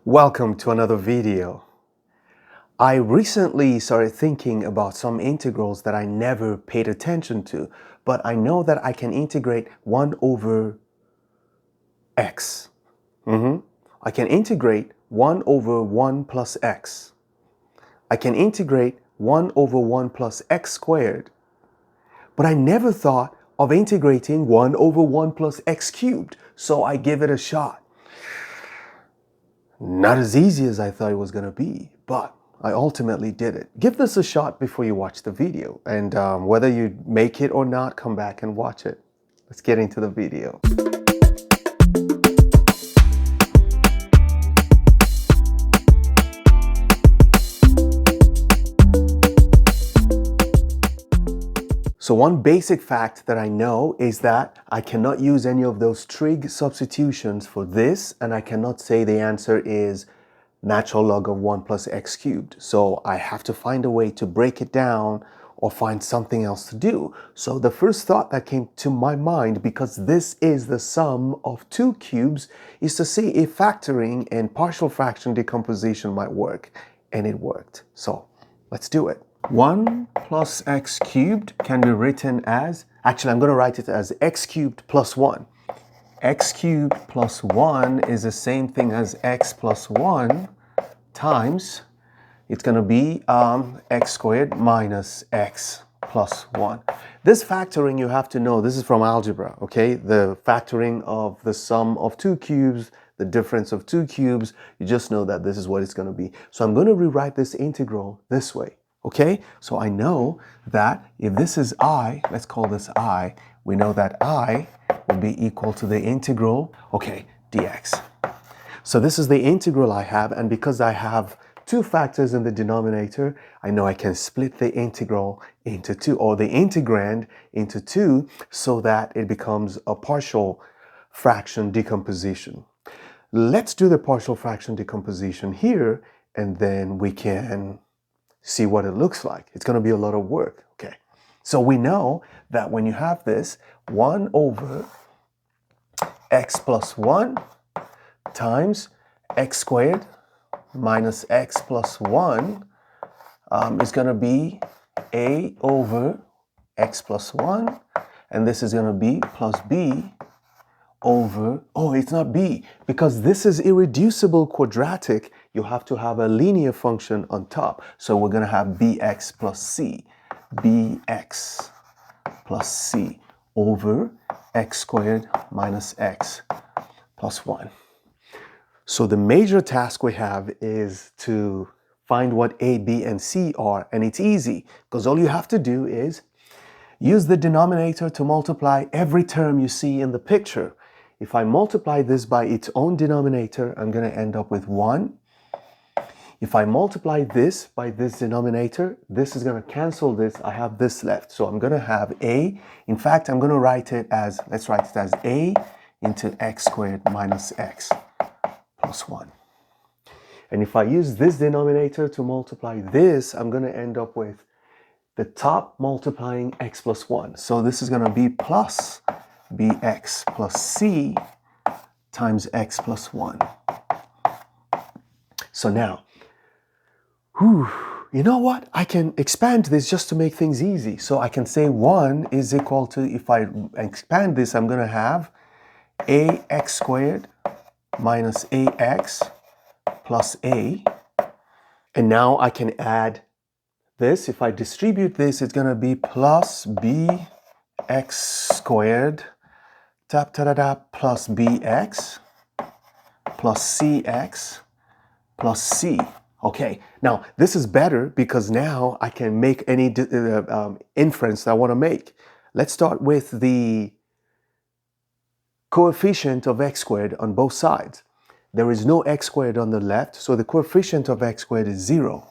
Welcome to another video. I recently started thinking about some integrals that I never paid attention to, but I know that I can integrate 1 over x. I can integrate 1 over 1 plus x. I can integrate 1 over 1 plus x squared. But I never thought of integrating 1 over 1 plus x cubed, so I give it a shot. Not as easy as I thought it was going to be, but I ultimately did it. Give this a shot before you watch the video, and whether you make it or not, come back and watch it. Let's get into the video. So one basic fact that I know is that I cannot use any of those trig substitutions for this, and I cannot say the answer is natural log of 1 plus x cubed. So I have to find a way to break it down or find something else to do. So the first thought that came to my mind, because this is the sum of two cubes, is to see if factoring and partial fraction decomposition might work. And it worked. So let's do it. 1 plus x cubed can be written as, actually I'm going to write it as x cubed plus 1. X cubed plus 1 is the same thing as x plus 1 times, it's going to be x squared minus x plus 1. This factoring you have to know, this is from algebra, okay? The factoring of the sum of two cubes, the difference of two cubes, you just know that this is what it's going to be. So I'm going to rewrite this integral this way. Okay, so I know that if this is I, let's call this I, we know that I will be equal to the integral, okay, dx. So this is the integral I have, and because I have two factors in the denominator, I know I can split the integral into two, or the integrand into two, so that it becomes a partial fraction decomposition. Let's do the partial fraction decomposition here, and then we can see what it looks like. It's going to be a lot of work. Okay, so we know that when you have this 1 over x plus 1 times x squared minus x plus 1 is going to be a over x plus 1, and this is going to be plus b over, oh, it's not b, because this is irreducible quadratic. You have to have a linear function on top. So we're going to have bx plus c, bx plus c over x squared minus x plus 1. So the major task we have is to find what a, b, and c are, and it's easy, because all you have to do is use the denominator to multiply every term you see in the picture. If I multiply this by its own denominator, I'm going to end up with 1. If I multiply this by this denominator, this is going to cancel this. I have this left. So I'm going to have a, in fact, I'm going to write it as, let's write it as a into x squared minus x plus 1. And if I use this denominator to multiply this, I'm going to end up with the top multiplying x plus 1. So this is going to be plus bx plus c times x plus 1. So now, you know what? I can expand this just to make things easy. So I can say 1 is equal to, if I expand this, I'm going to have ax squared minus ax plus a. And now I can add this. If I distribute this, it's going to be plus bx squared plus bx plus cx plus c. Okay, now this is better because now I can make any inference that I want to make. Let's start with the coefficient of x squared on both sides. There is no x squared on the left, so the coefficient of x squared is 0.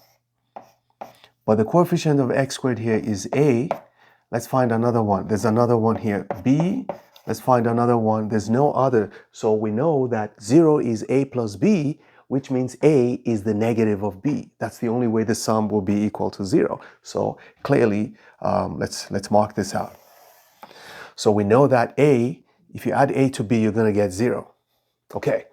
But the coefficient of x squared here is a. Let's find another one. There's another one here, b. Let's find another one. There's no other. So we know that 0 is a plus b, which means a is the negative of b. That's the only way the sum will be equal to 0. So clearly, let's mark this out. So we know that a, if you add a to b, you're going to get 0. Okay,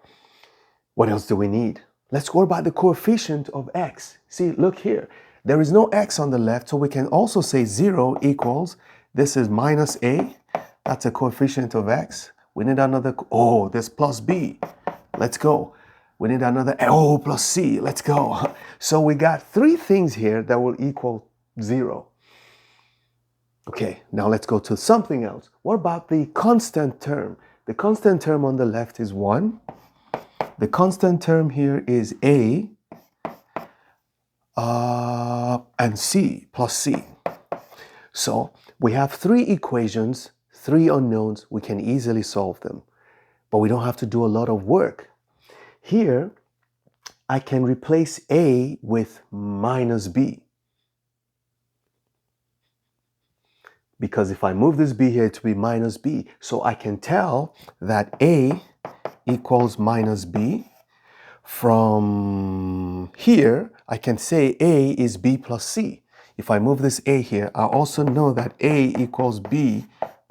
what else do we need? Let's go by the coefficient of x. See, look here. There is no x on the left, so we can also say 0 equals, this is minus a. That's a coefficient of x. We need another, oh, there's plus b. Let's go. We need another, oh, plus c. Let's go. So we got three things here that will equal 0. Okay, now let's go to something else. What about the constant term? The constant term on the left is 1. The constant term here is a and c, plus c. So we have three equations, three unknowns. We can easily solve them, but we don't have to do a lot of work. Here, I can replace a with minus b. Because if I move this b here, it will be minus b. So I can tell that a equals minus b. From here, I can say a is b plus c. If I move this a here, I also know that a equals b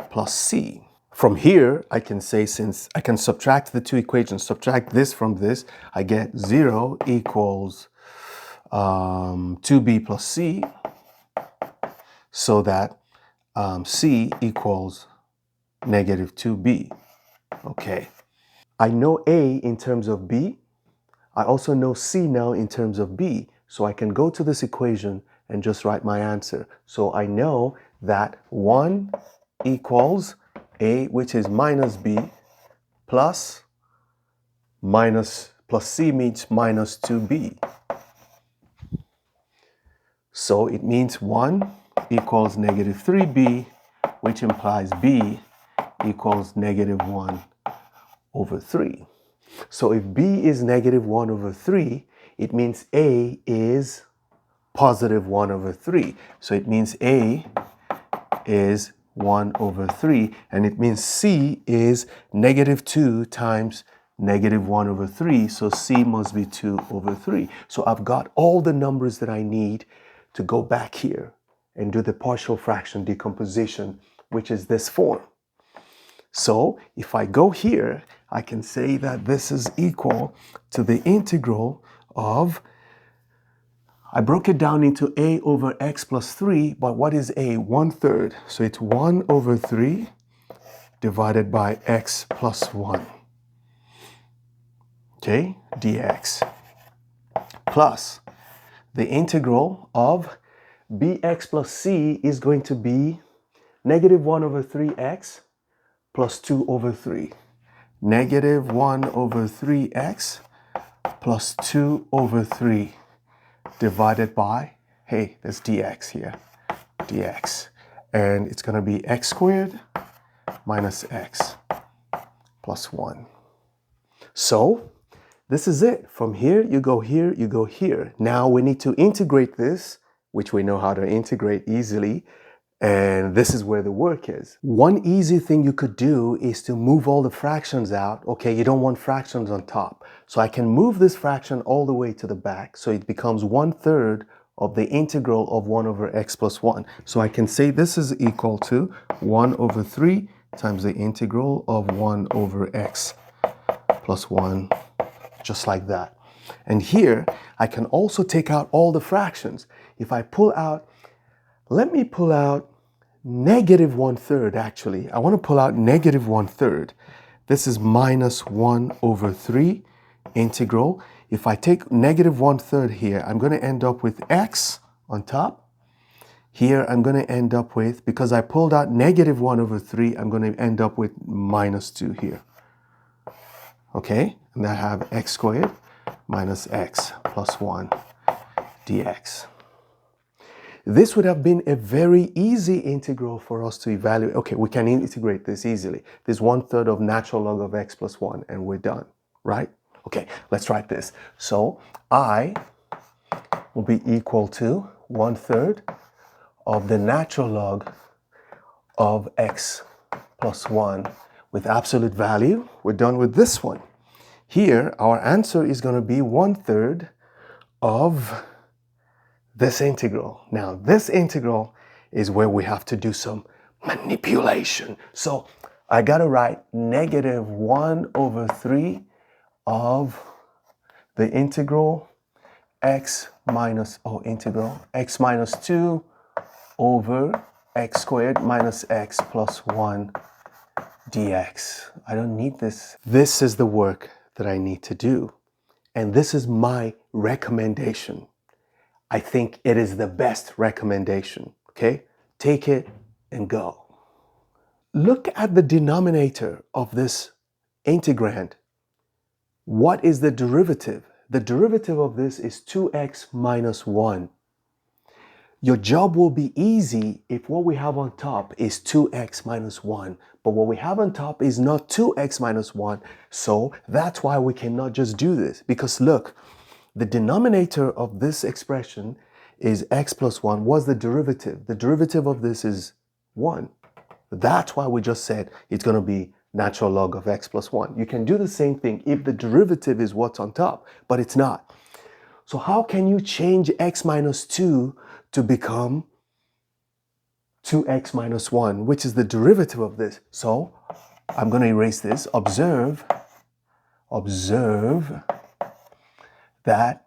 plus c. From here, I can say, since I can subtract the two equations, subtract this from this, I get 0 equals 2b plus c, so that c equals negative 2b. Okay. I know a in terms of b. I also know c now in terms of b. So I can go to this equation and just write my answer. So I know that 1 equals a, which is minus b, plus c means minus 2b. So it means 1 equals negative 3b, which implies b equals negative 1 over 3. So if b is negative 1 over 3, it means a is positive 1 over 3. So it means a is 1 over 3, and it means c is negative 2 times negative 1 over 3. So c must be 2 over 3. So I've got all the numbers that I need to go back here and do the partial fraction decomposition, which is this form. So if I go here, I can say that this is equal to the integral of, I broke it down into a over x plus 3, but what is a? 1/3. So it's 1 over 3 divided by x plus 1. Okay, dx. Plus the integral of bx plus c is going to be negative 1 over 3x plus 2 over 3. Negative 1 over 3x plus 2 over 3 divided by, hey, there's dx here, dx. And it's going to be x squared minus x plus 1. So this is it. From here, you go here, you go here. Now we need to integrate this, which we know how to integrate easily. And this is where the work is. One easy thing you could do is to move all the fractions out. Okay, you don't want fractions on top. So I can move this fraction all the way to the back. So it becomes 1/3 of the integral of 1 over x plus 1. So I can say this is equal to 1 over 3 times the integral of 1 over x plus 1, just like that. And here, I can also take out all the fractions. If I pull out, let me pull out negative 1/3 actually. I want to pull out negative 1/3. This is minus 1 over 3 integral. If I take negative 1/3 here, I'm going to end up with x on top. Here I'm going to end up with, because I pulled out negative 1 over 3, I'm going to end up with minus 2 here. Okay, and I have x squared minus x plus 1 dx. This would have been a very easy integral for us to evaluate. Okay, we can integrate this easily. This 1/3 of natural log of x plus 1, and we're done, right? Okay, let's write this. So I will be equal to 1/3 of the natural log of x plus 1 with absolute value. We're done with this one. Here, our answer is going to be 1/3 of this integral. Now, this integral is where we have to do some manipulation. So I got to write negative 1 over 3 of the integral integral x minus 2 over x squared minus x plus 1 dx. I don't need this. This is the work that I need to do. And this is my recommendation. I think it is the best recommendation, okay? Take it and go. Look at the denominator of this integrand. What is the derivative? The derivative of this is 2x minus 1. Your job will be easy if what we have on top is 2x minus 1. But what we have on top is not 2x minus 1. So that's why we cannot just do this. Because look, the denominator of this expression is x plus 1. What's the derivative? The derivative of this is 1. That's why we just said it's going to be natural log of x plus 1. You can do the same thing if the derivative is what's on top, but it's not. So how can you change x minus 2 to become 2x minus 1, which is the derivative of this? So I'm going to erase this. Observe that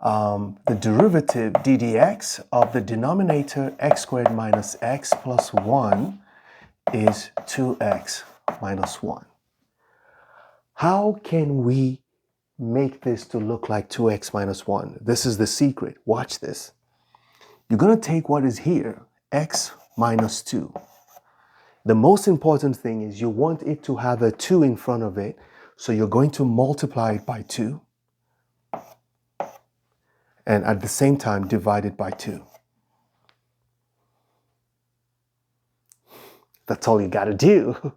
the derivative d dx of the denominator x squared minus x plus 1 is 2x minus 1. How can we make this to look like 2x minus 1? This is the secret. Watch this. You're going to take what is here, x minus 2. The most important thing is you want it to have a 2 in front of it, so you're going to multiply it by 2. And at the same time, divide it by 2. That's all you got to do.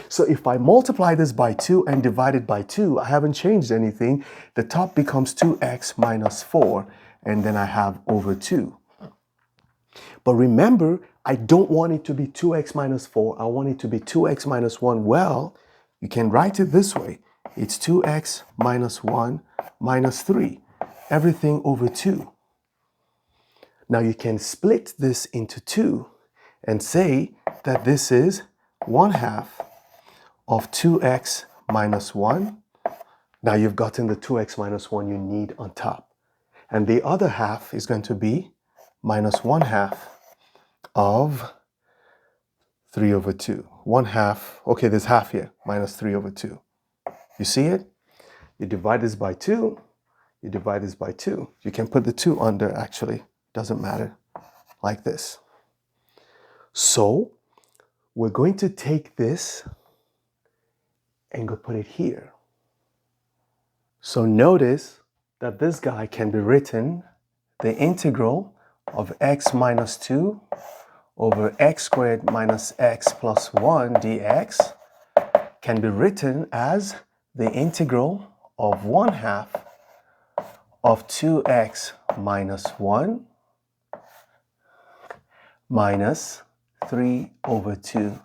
So if I multiply this by 2 and divide it by 2, I haven't changed anything. The top becomes 2x minus 4, and then I have over 2. But remember, I don't want it to be 2x minus 4. I want it to be 2x minus 1. Well, you can write it this way. It's 2x minus 1 minus 3. Everything over 2. Now you can split this into 2 and say that this is 1/2 of 2x minus 1. Now you've gotten the 2x minus 1 you need on top. And the other half is going to be minus 1/2 of 3 over 2. 1/2, okay, there's half here, minus 3 over 2. You see it? You divide this by 2, you divide this by 2. You can put the 2 under, actually, doesn't matter, like this. So, we're going to take this and go put it here. So notice that this guy can be written, the integral of x minus 2 over x squared minus x plus 1 dx can be written as the integral of 1/2 of 2x minus 1 minus 3 over 2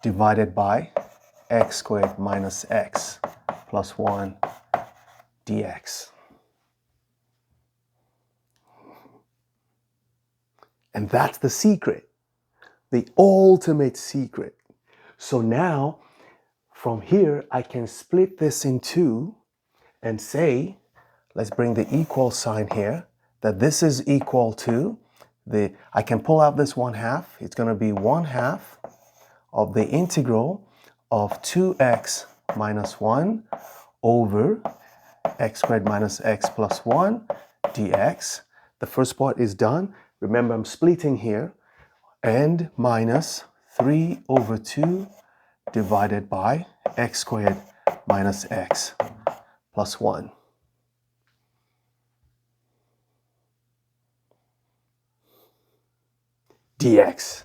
divided by x squared minus x plus 1 dx. And that's the secret, the ultimate secret. So now, from here, I can split this in 2 and say, let's bring the equal sign here, that this is equal to I can pull out this 1/2. It's going to be 1/2 of the integral of 2x minus 1 over x squared minus x plus 1 dx. The first part is done. Remember, I'm splitting here. And minus 3 over 2 divided by x squared minus x plus 1. dx.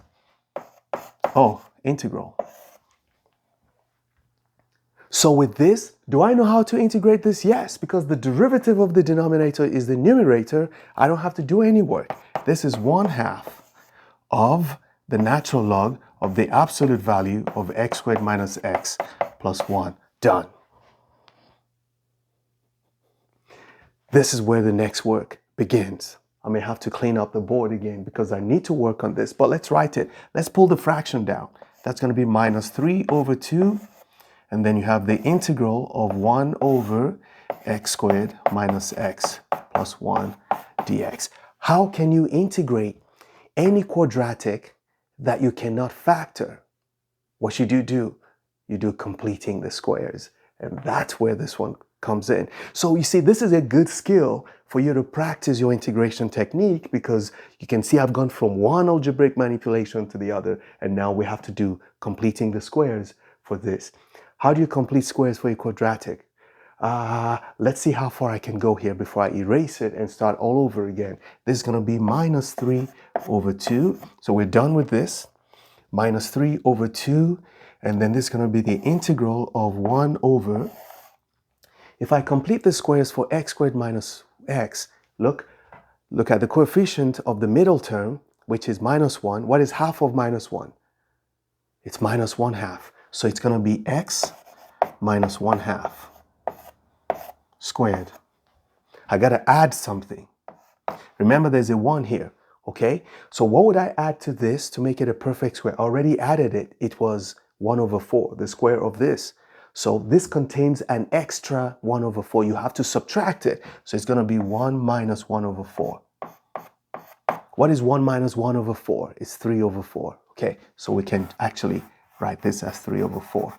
Oh, integral. So with this, do I know how to integrate this? Yes, because the derivative of the denominator is the numerator. I don't have to do any work. This is 1/2 of the natural log of the absolute value of x squared minus x plus 1. Done. This is where the next work begins. I may have to clean up the board again because I need to work on this, but let's write it. Let's pull the fraction down. That's going to be minus 3 over 2, And then you have the integral of 1 over x squared minus x plus 1 dx. How can you integrate any quadratic that you cannot factor? What should you do? You do completing the squares. And that's where this one comes in. So you see, this is a good skill for you to practice your integration technique, because you can see I've gone from one algebraic manipulation to the other, and now we have to do completing the squares for this. How do you complete squares for a quadratic? Let's see how far I can go here before I erase it and start all over again. This is going to be minus 3 over 2. So we're done with this. Minus 3 over 2. And then this is going to be the integral of 1 over. If I complete the squares for x squared minus x, look at the coefficient of the middle term, which is minus 1. What is half of minus 1? It's minus 1/2. So it's going to be x minus 1/2 squared. I got to add something. Remember, there's a 1 here, okay? So what would I add to this to make it a perfect square? I already added it. It was 1 over 4, the square of this. So this contains an extra 1 over 4. You have to subtract it. So it's going to be 1 minus 1 over 4. What is 1 minus 1 over 4? It's 3 over 4. Okay, so we can actually write this as 3 over 4.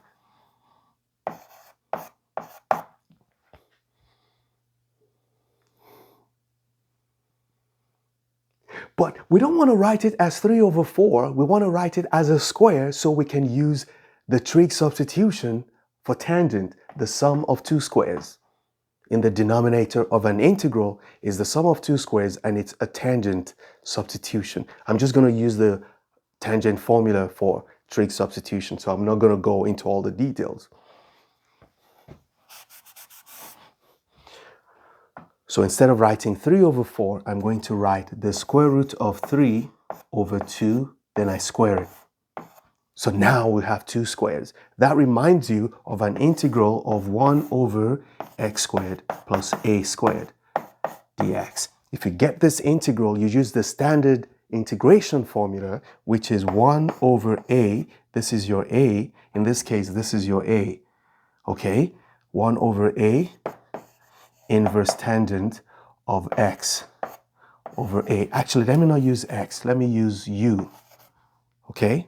But we don't want to write it as 3 over 4. We want to write it as a square so we can use the trig substitution for tangent, the sum of two squares. In the denominator of an integral is the sum of two squares, and it's a tangent substitution. I'm just going to use the tangent formula for trig substitution, so I'm not going to go into all the details. So instead of writing 3 over 4, I'm going to write the square root of 3 over 2, then I square it. So now we have two squares. That reminds you of an integral of 1 over x squared plus a squared dx. If you get this integral, you use the standard integration formula, which is 1 over a. This is your a. In this case, this is your a. Okay? 1 over a inverse tangent of x over a. Actually, let me not use x. Let me use u. Okay?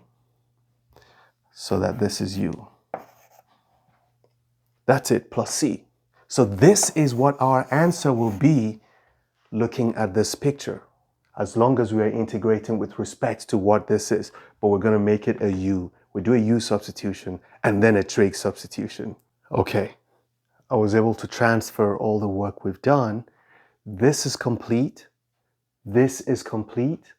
So that this is u. That's it, plus c. So this is what our answer will be looking at this picture, as long as we are integrating with respect to what this is. But we're going to make it a u. We do a u substitution and then a trig substitution. Okay, I was able to transfer all the work we've done. This is complete. This is complete.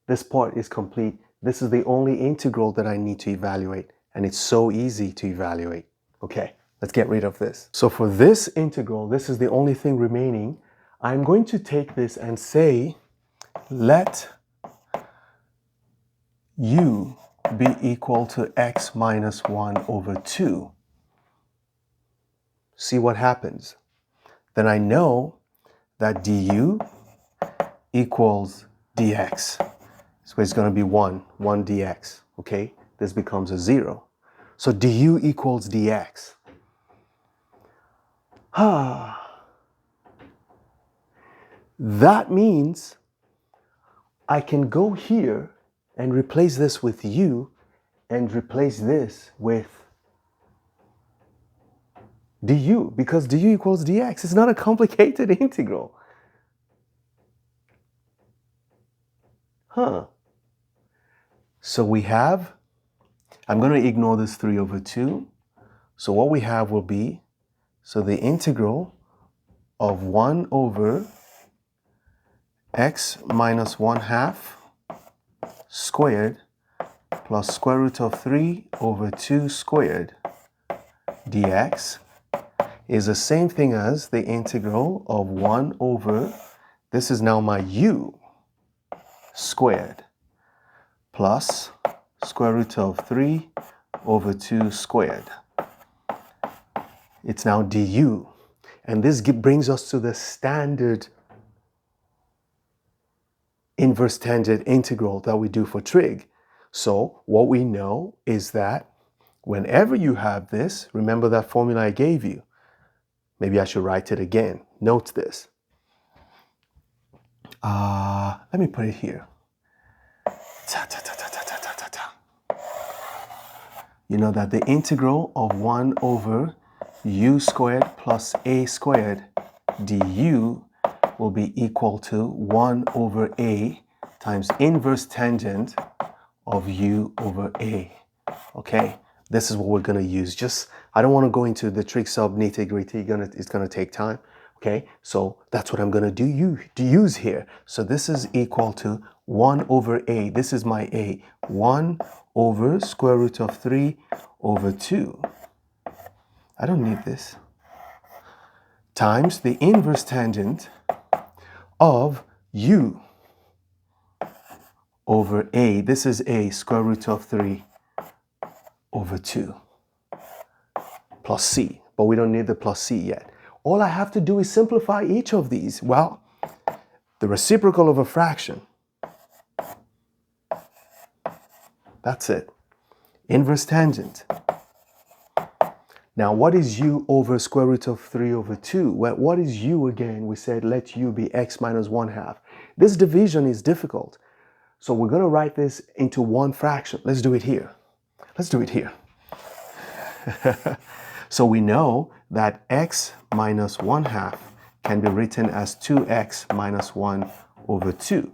This part is complete. This is the only integral that I need to evaluate, and it's so easy to evaluate. Okay, let's get rid of this. So for this integral, this is the only thing remaining. I'm going to take this and say, let u be equal to x minus 1 over 2. See what happens. Then I know that du equals dx. So it's going to be 1 dx, okay? This becomes a 0. So du equals dx. That means I can go here and replace this with u and replace this with du, because du equals dx. It's not a complicated integral. So we have, I'm going to ignore this 3 over 2. So what we have will be, so the integral of 1 over x minus 1/2 squared plus square root of 3 over 2 squared dx is the same thing as the integral of 1 over, this is now my u squared, plus square root of 3 over 2 squared. It's now du. And this brings us to the standard inverse tangent integral that we do for trig. So what we know is that whenever you have this, remember that formula I gave you. Maybe I should write it again. Note this. Let me put it here. You know that the integral of 1 over u squared plus a squared du will be equal to 1 over a times inverse tangent of u over a. Okay, this is what we're going to use. I don't want to go into the trig sub nitty-gritty. It's going to take time. Okay, so that's what I'm going to use here. So this is equal to 1 over a. This is my a. 1 over square root of 3 over 2. I don't need this. Times the inverse tangent of u over a. This is a square root of 3 over 2 plus c. But we don't need the plus c yet. All I have to do is simplify each of these. Well, the reciprocal of a fraction. That's it. Inverse tangent. Now, what is u over square root of 3 over 2? Well, what is u again? We said let u be x minus 1/2. This division is difficult. So we're going to write this into one fraction. Let's do it here. Let's do it here. So we know that x minus 1/2 can be written as 2x minus 1 over 2.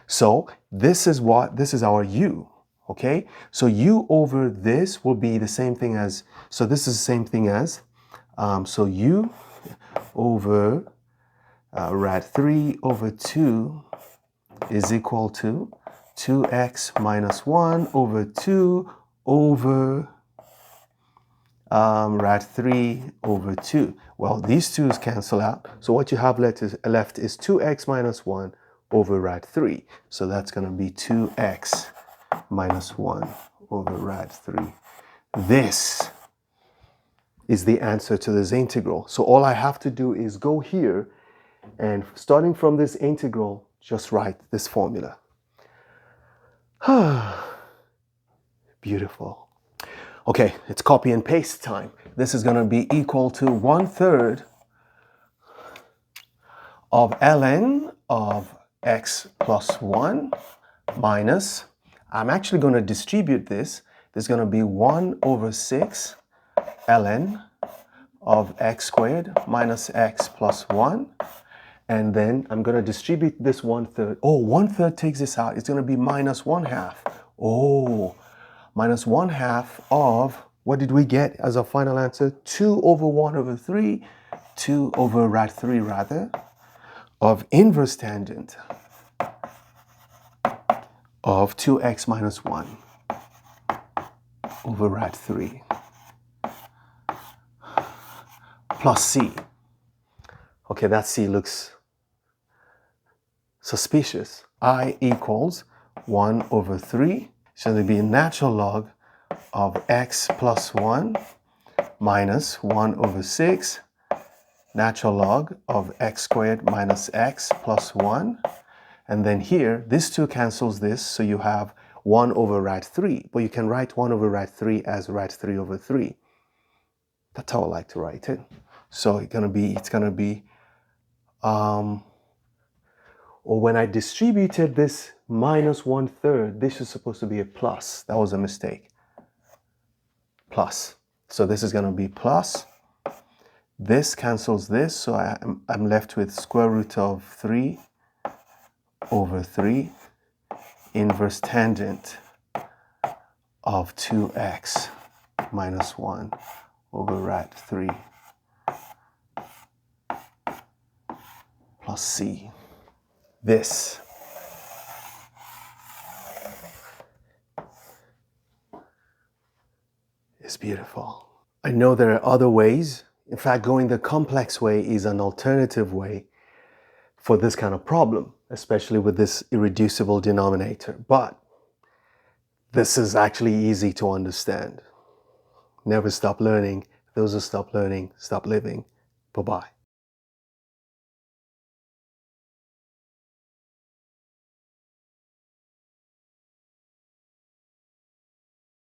So this is our u, okay? So u over this will be the same thing as, so this is the same thing as, so u over rad 3 over 2 is equal to 2x minus 1 over 2 over rad 3 over 2. Well, these 2's cancel out. So what you have left is 2x minus 1 over rad 3. So that's going to be 2x minus 1 over rad 3. This is the answer to this integral. So all I have to do is go here and starting from this integral, just write this formula. Beautiful. Okay, it's copy and paste time. This is going to be equal to 1/3 of ln of x plus 1 minus, I'm actually going to distribute this. There's going to be 1 over 6 ln of x squared minus x plus 1. And then I'm going to distribute this 1/3. Oh, 1/3 takes this out. It's going to be minus 1/2. Oh, minus 1/2 of, what did we get as our final answer? 2 over 1 over 3, 2 over rad 3 rather, of inverse tangent of 2x minus 1 over rad 3 plus c. Okay, that c looks suspicious. I equals 1 over 3. So there'll be a natural log of x plus 1 minus 1 over 6, natural log of x squared minus x plus 1. And then here, this 2 cancels this, so you have 1 over rad 3. But you can write 1 over rad 3 as rad 3 over 3. That's how I like to write it. So it's gonna be, or when I distributed this minus 1/3, this is supposed to be a plus. That was a mistake. Plus. So this is going to be plus. This cancels this, so I'm left with square root of 3 over 3 inverse tangent of 2x minus 1 over rad 3 plus c. This is beautiful. I know there are other ways. In fact, going the complex way is an alternative way for this kind of problem, especially with this irreducible denominator. But this is actually easy to understand. Never stop learning. Those who stop learning, stop living. Bye-bye.